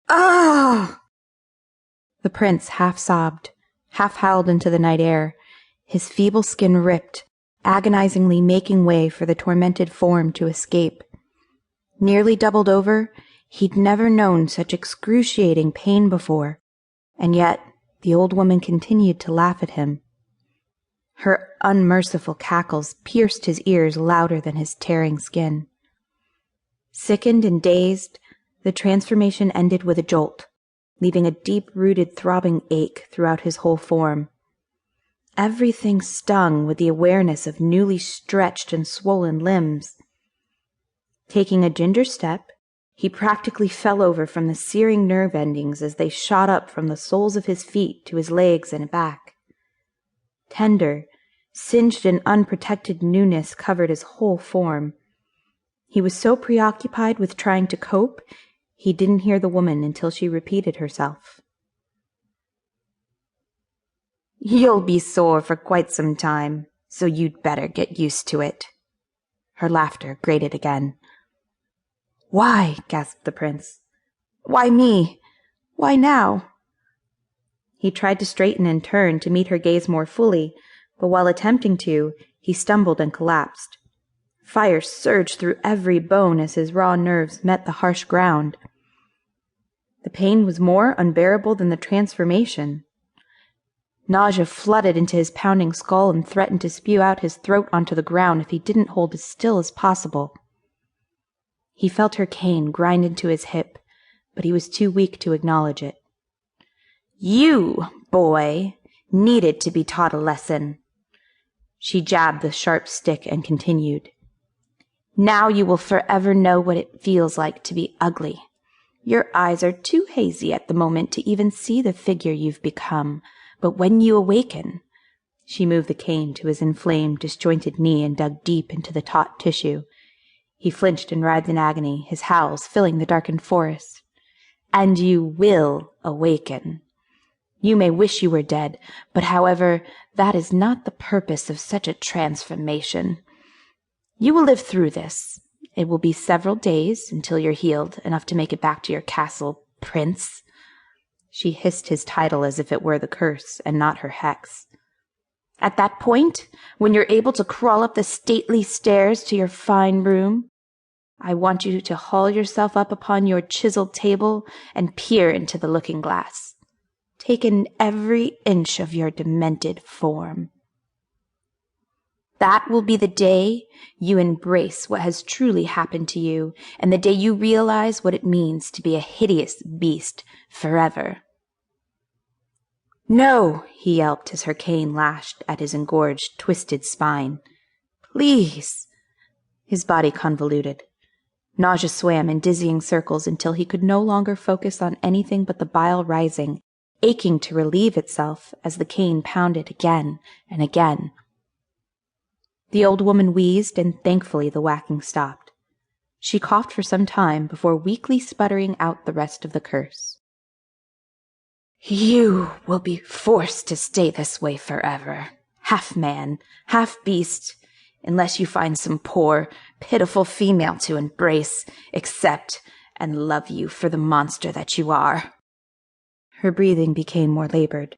Ah! The prince half sobbed, half howled into the night air, his feeble skin ripped, agonizingly making way for the tormented form to escape. Nearly doubled over, he'd never known such excruciating pain before, and yet the old woman continued to laugh at him. Her unmerciful cackles pierced his ears louder than his tearing skin. Sickened and dazed, the transformation ended with a jolt, leaving a deep-rooted throbbing ache throughout his whole form. Everything stung with the awareness of newly stretched and swollen limbs. Taking a ginger step, he practically fell over from the searing nerve endings as they shot up from the soles of his feet to his legs and back. Tender, singed and unprotected newness covered his whole form. He was so preoccupied with trying to cope, he didn't hear the woman until she repeated herself. "You'll be sore for quite some time, so you'd better get used to it." Her laughter grated again. "Why?" gasped the prince. "Why me? Why now?" He tried to straighten and turn to meet her gaze more fully, but while attempting to, he stumbled and collapsed. Fire surged through every bone as his raw nerves met the harsh ground. The pain was more unbearable than the transformation. Nausea flooded into his pounding skull and threatened to spew out his throat onto the ground if he didn't hold as still as possible. He felt her cane grind into his hip, but he was too weak to acknowledge it. "You, boy, needed to be taught a lesson." She jabbed the sharp stick and continued. "Now you will forever know what it feels like to be ugly. Your eyes are too hazy at the moment to even see the figure you've become, but when you awaken—" She moved the cane to his inflamed, disjointed knee and dug deep into the taut tissue. He flinched and writhed in agony, his howls filling the darkened forest. "And you will awaken. You may wish you were dead, but however, that is not the purpose of such a transformation. You will live through this. It will be several days until you're healed enough to make it back to your castle, Prince." She hissed his title as if it were the curse and not her hex. "At that point, when you're able to crawl up the stately stairs to your fine room, I want you to haul yourself up upon your chiseled table and peer into the looking-glass. Take in every inch of your demented form. That will be the day you embrace what has truly happened to you, and the day you realize what it means to be a hideous beast forever." "No," he yelped as her cane lashed at his engorged, twisted spine. "Please." His body convoluted. Nausea swam in dizzying circles until he could no longer focus on anything but the bile rising, aching to relieve itself as the cane pounded again and again. The old woman wheezed, and thankfully the whacking stopped. She coughed for some time before weakly sputtering out the rest of the curse. "You will be forced to stay this way forever, half man, half beast, unless you find some poor, pitiful female to embrace, accept, and love you for the monster that you are." Her breathing became more labored.